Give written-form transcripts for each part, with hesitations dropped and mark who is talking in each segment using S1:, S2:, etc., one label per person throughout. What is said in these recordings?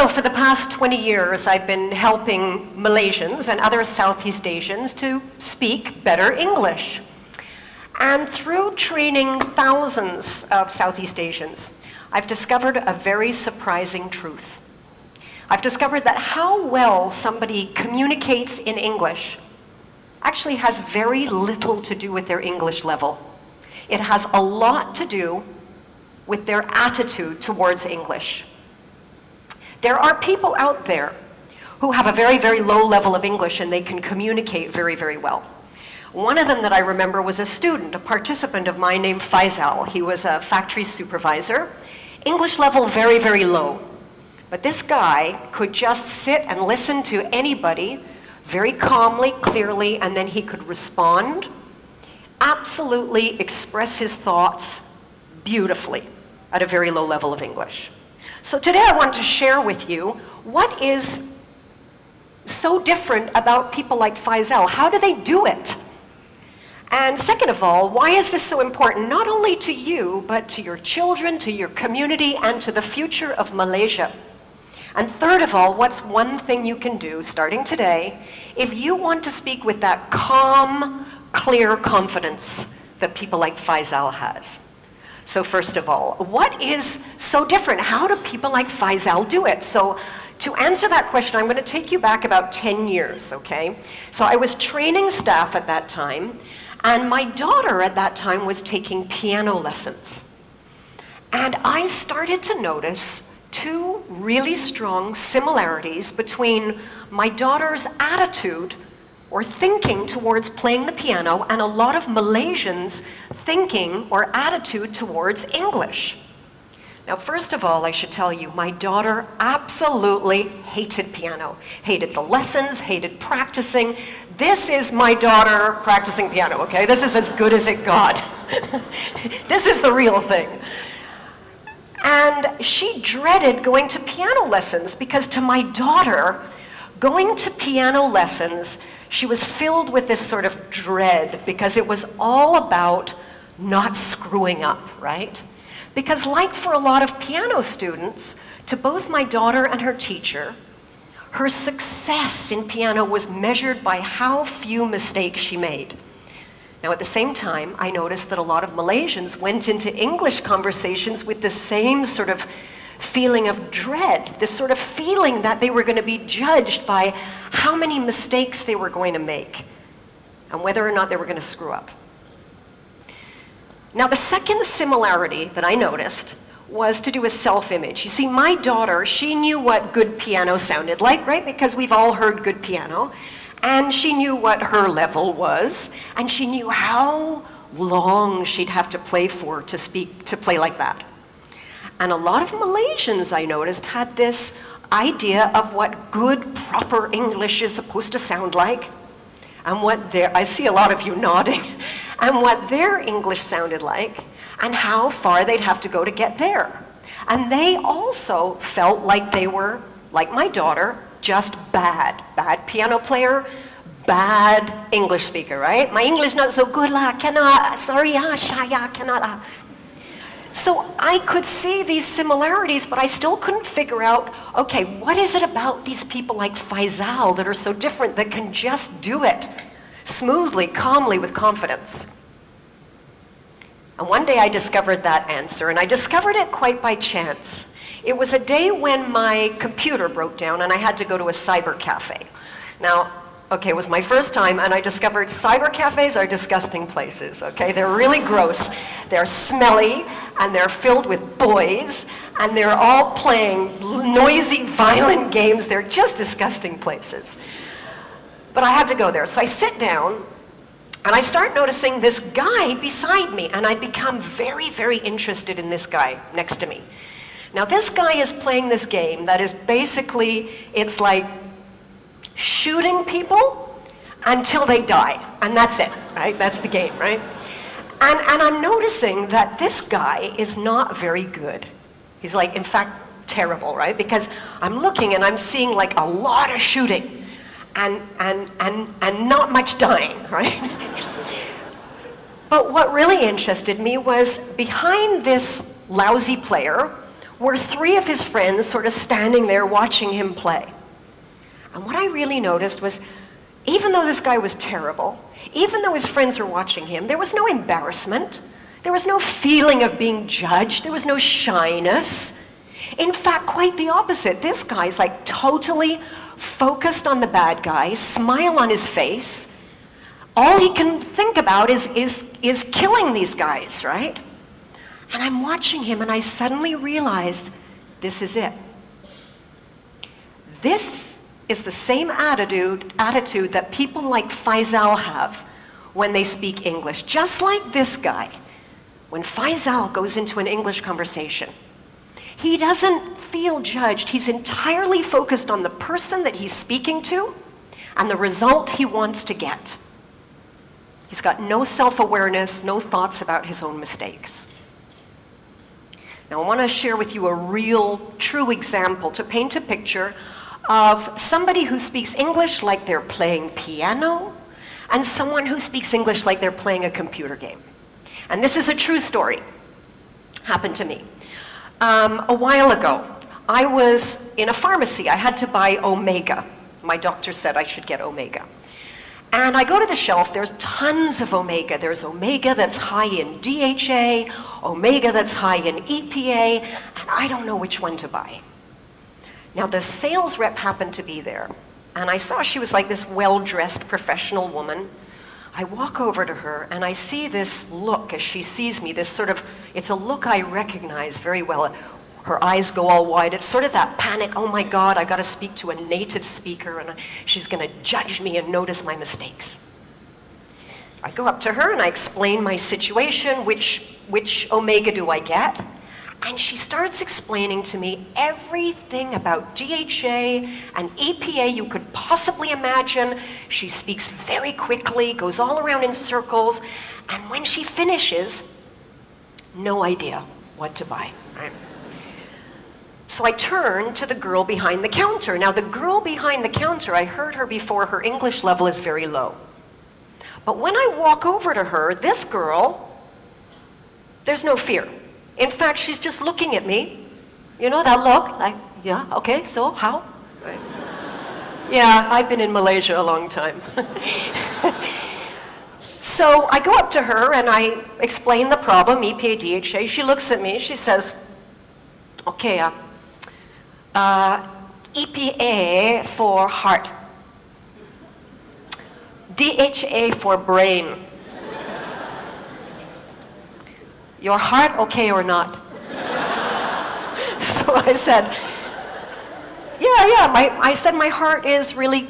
S1: So for the past 20 years, I've been helping Malaysians and other Southeast Asians to speak better English. And through training thousands of Southeast Asians, I've discovered a very surprising truth. I've discovered that how well somebody communicates in English actually has very little to do with their English level. It has a lot to do with their attitude towards English. There are people out there who have a very, very low level of English and they can communicate very, very well. One of them that I remember was a student, a participant of mine named Faisal. He was a factory supervisor. English level very, very low. But this guy could just sit and listen to anybody very calmly, clearly, and then he could respond, absolutely express his thoughts beautifully at a very low level of English. So today I want to share with you what is so different about people like Faisal. How do they do it? And second of all, why is this so important, not only to you, but to your children, to your community, and to the future of Malaysia? And third of all, what's one thing you can do, starting today, if you want to speak with that calm, clear confidence that people like Faisal has? So first of all, what is so different? How do people like Faisal do it? So to answer that question, I'm going to take you back about 10 years, okay? So I was training staff at that time, and my daughter at that time was taking piano lessons. And I started to notice two really strong similarities between my daughter's attitude or thinking towards playing the piano and a lot of Malaysians' thinking or attitude towards English. Now, first of all, I should tell you, my daughter absolutely hated piano, hated the lessons, hated practicing. This is my daughter practicing piano, okay? This is as good as it got. This is the real thing. And she dreaded going to piano lessons because to my daughter, going to piano lessons, she was filled with this sort of dread because it was all about not screwing up, right? Because like for a lot of piano students, to both my daughter and her teacher, her success in piano was measured by how few mistakes she made. Now, at the same time, I noticed that a lot of Malaysians went into English conversations with the same sort of feeling of dread, this sort of feeling that they were going to be judged by how many mistakes they were going to make and whether or not they were going to screw up. Now, the second similarity that I noticed was to do with self-image. You see, my daughter, she knew what good piano sounded like, right? Because we've all heard good piano. And she knew what her level was, and she knew how long she'd have to play for to play like that. And a lot of Malaysians, I noticed, had this idea of what good, proper English is supposed to sound like, and I see a lot of you nodding, and what their English sounded like, and how far they'd have to go to get there. And they also felt like they were, like my daughter, just bad piano player, bad English speaker, right? My English not so good lah, cannot, sorry ah, shaya, cannot ah. So I could see these similarities, but I still couldn't figure out, okay, what is it about these people like Faisal that are so different that can just do it smoothly, calmly, with confidence? And one day I discovered that answer, and I discovered it quite by chance. It was a day when my computer broke down and I had to go to a cyber cafe. Now, okay, it was my first time and I discovered cyber cafes are disgusting places, okay? They're really gross. They're smelly and they're filled with boys and they're all playing noisy, violent games. They're just disgusting places. But I had to go there. So I sit down and I start noticing this guy beside me, and I become very, very interested in this guy next to me. Now, this guy is playing this game that is basically, it's like shooting people until they die, and that's it, right? That's the game, right? And I'm noticing that this guy is not very good. He's like, in fact, terrible, right? Because I'm looking and I'm seeing like a lot of shooting and not much dying, right? But what really interested me was behind this lousy player were 3 of his friends sort of standing there watching him play. And what I really noticed was, even though this guy was terrible, even though his friends were watching him, there was no embarrassment. There was no feeling of being judged. There was no shyness. In fact, quite the opposite. This guy's like totally focused on the bad guy, smile on his face. All he can think about is killing these guys, right? And I'm watching him and I suddenly realized, this is it. This is the same attitude that people like Faisal have when they speak English. Just like this guy, when Faisal goes into an English conversation, he doesn't feel judged. He's entirely focused on the person that he's speaking to and the result he wants to get. He's got no self-awareness, no thoughts about his own mistakes. Now, I want to share with you a real, true example to paint a picture of somebody who speaks English like they're playing piano and someone who speaks English like they're playing a computer game. And this is a true story. Happened to me. A while ago, I was in a pharmacy. I had to buy Omega. My doctor said I should get Omega. And I go to the shelf, there's tons of Omega. There's Omega that's high in DHA, Omega that's high in EPA, and I don't know which one to buy. Now the sales rep happened to be there, and I saw she was like this well-dressed professional woman. I walk over to her and I see this look as she sees me, this sort of, it's a look I recognize very well. Her eyes go all wide. It's sort of that panic, oh my God, I gotta speak to a native speaker and she's gonna judge me and notice my mistakes. I go up to her and I explain my situation, which Omega do I get? And she starts explaining to me everything about DHA and EPA you could possibly imagine. She speaks very quickly, goes all around in circles, and when she finishes, no idea what to buy, right? So I turn to the girl behind the counter. Now the girl behind the counter, I heard her before, her English level is very low. But when I walk over to her, this girl, there's no fear. In fact, she's just looking at me. You know that look? Like, yeah, okay, so how? Right. Yeah, I've been in Malaysia a long time. So I go up to her and I explain the problem, EPA, DHA. She looks at me, she says, okay, EPA for heart, DHA for brain. Your heart okay or not? So I said, I said my heart is really,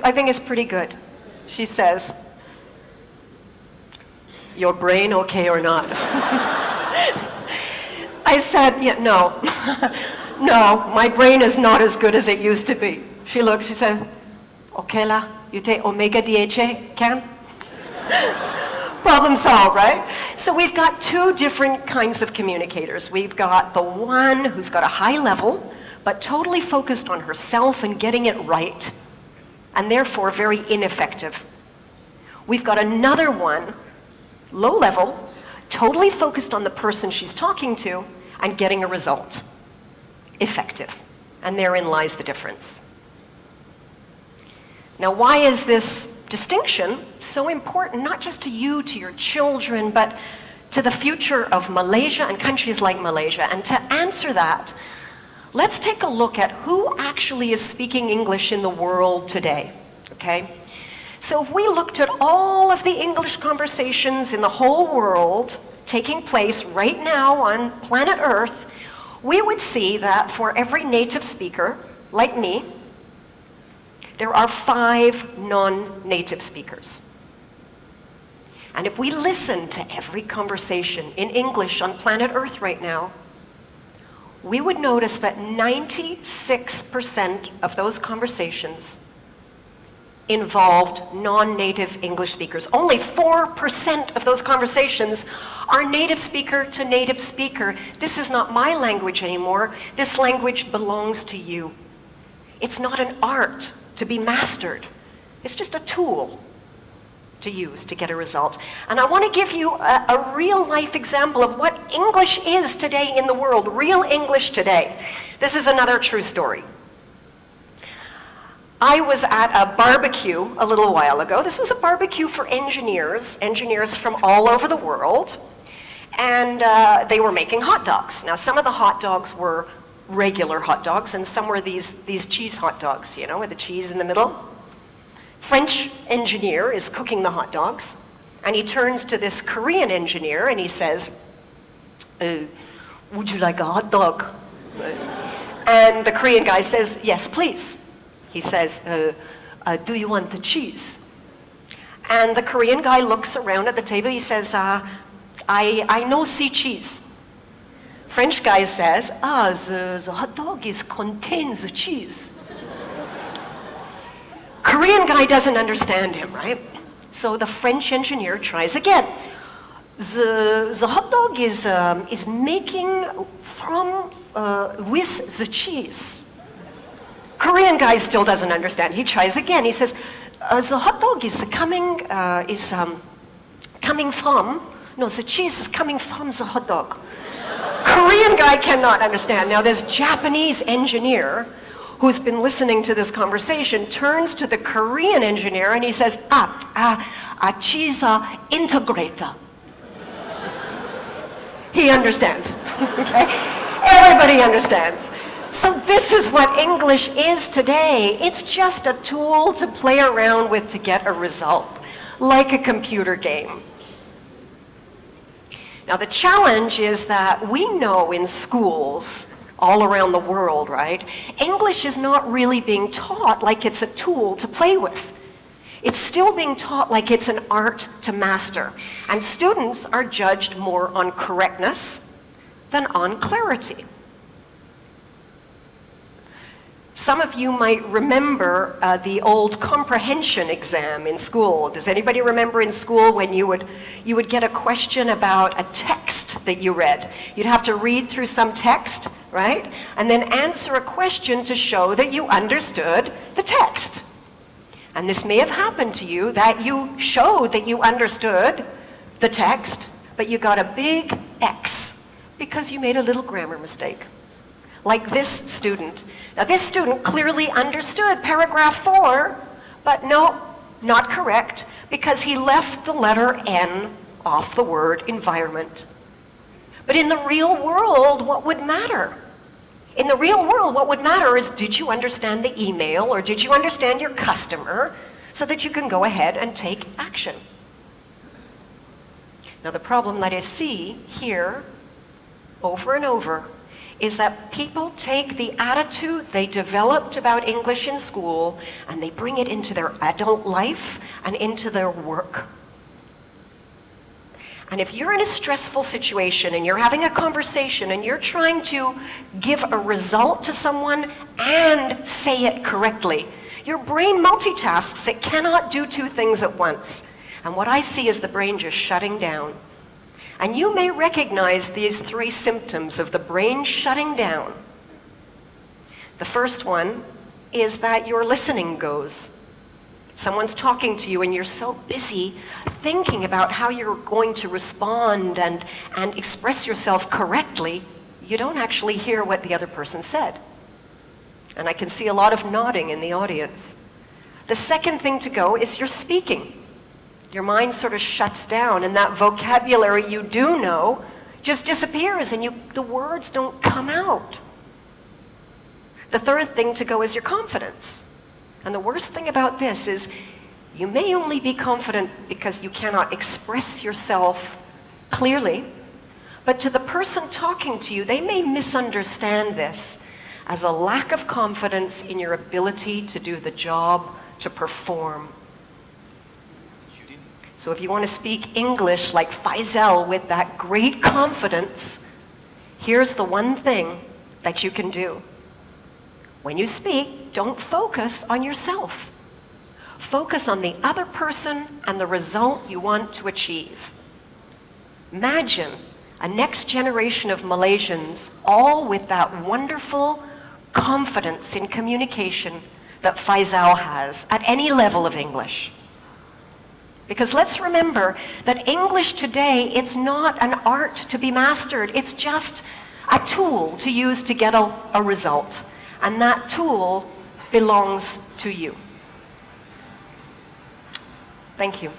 S1: I think it's pretty good. She says, your brain okay or not? I said, yeah, no. No, my brain is not as good as it used to be. She looked, she said, okay la, you take Omega DHA, can? Problem solved, right? So we've got 2 different kinds of communicators. We've got the one who's got a high level, but totally focused on herself and getting it right, and therefore very ineffective. We've got another one, low level, totally focused on the person she's talking to and getting a result. Effective. And therein lies the difference. Now, why is this distinction so important, not just to you, to your children, but to the future of Malaysia and countries like Malaysia? And to answer that, let's take a look at who actually is speaking English in the world today, okay? So if we looked at all of the English conversations in the whole world taking place right now on planet Earth, we would see that for every native speaker, like me, there are 5 non-native speakers. And if we listen to every conversation in English on planet Earth right now, we would notice that 96% of those conversations involved non-native English speakers. Only 4% of those conversations are native speaker to native speaker. This is not my language anymore. This language belongs to you. It's not an art to be mastered. It's just a tool. to use to get a result. And I want to give you a real-life example of what English is today in the world, real English today. This is another true story. I was at a barbecue a little while ago. This was a barbecue for engineers from all over the world, and they were making hot dogs. Now, some of the hot dogs were regular hot dogs, and some were these cheese hot dogs, you know, with the cheese in the middle. French engineer is cooking the hot dogs, and he turns to this Korean engineer and he says, would you like a hot dog? And the Korean guy says, yes, please. He says, do you want the cheese? And the Korean guy looks around at the table. He says, I no see cheese. French guy says, the hot dog contains the cheese. Korean guy doesn't understand him, right? So the French engineer tries again. The hot dog is making from with the cheese. Korean guy still doesn't understand. He tries again. He says, the hot dog is coming from. No, the cheese is coming from the hot dog. Korean guy cannot understand. Now this Japanese engineer who's been listening to this conversation turns to the Korean engineer and he says, cheese integrator. He understands, okay? Everybody understands. So this is what English is today. It's just a tool to play around with to get a result, like a computer game. Now the challenge is that we know in schools all around the world, right? English is not really being taught like it's a tool to play with. It's still being taught like it's an art to master. And students are judged more on correctness than on clarity. Some of you might remember the old comprehension exam in school. Does anybody remember in school when you would get a question about a text that you read? You'd have to read through some text, right? And then answer a question to show that you understood the text. And this may have happened to you, that you showed that you understood the text, but you got a big X because you made a little grammar mistake. Like this student. Now this student clearly understood paragraph 4, but no, not correct, because he left the letter N off the word environment. But in the real world, what would matter? In the real world, what would matter is, did you understand the email or did you understand your customer so that you can go ahead and take action? Now the problem that I see here over and over is that people take the attitude they developed about English in school and they bring it into their adult life and into their work. And if you're in a stressful situation and you're having a conversation and you're trying to give a result to someone and say it correctly, your brain multitasks. It cannot do two things at once. And what I see is the brain just shutting down. And you may recognize these 3 symptoms of the brain shutting down. The first one is that your listening goes. Someone's talking to you and you're so busy thinking about how you're going to respond and express yourself correctly, you don't actually hear what the other person said. And I can see a lot of nodding in the audience. The second thing to go is your speaking. Your mind sort of shuts down and that vocabulary you do know just disappears and the words don't come out. The third thing to go is your confidence. And the worst thing about this is you may only be confident because you cannot express yourself clearly, but to the person talking to you, they may misunderstand this as a lack of confidence in your ability to do the job, to perform. So if you want to speak English like Faisal with that great confidence, here's the one thing that you can do. When you speak, don't focus on yourself. Focus on the other person and the result you want to achieve. Imagine a next generation of Malaysians, all with that wonderful confidence in communication that Faisal has at any level of English. Because let's remember that English today, it's not an art to be mastered. It's just a tool to use to get a result. And that tool belongs to you. Thank you.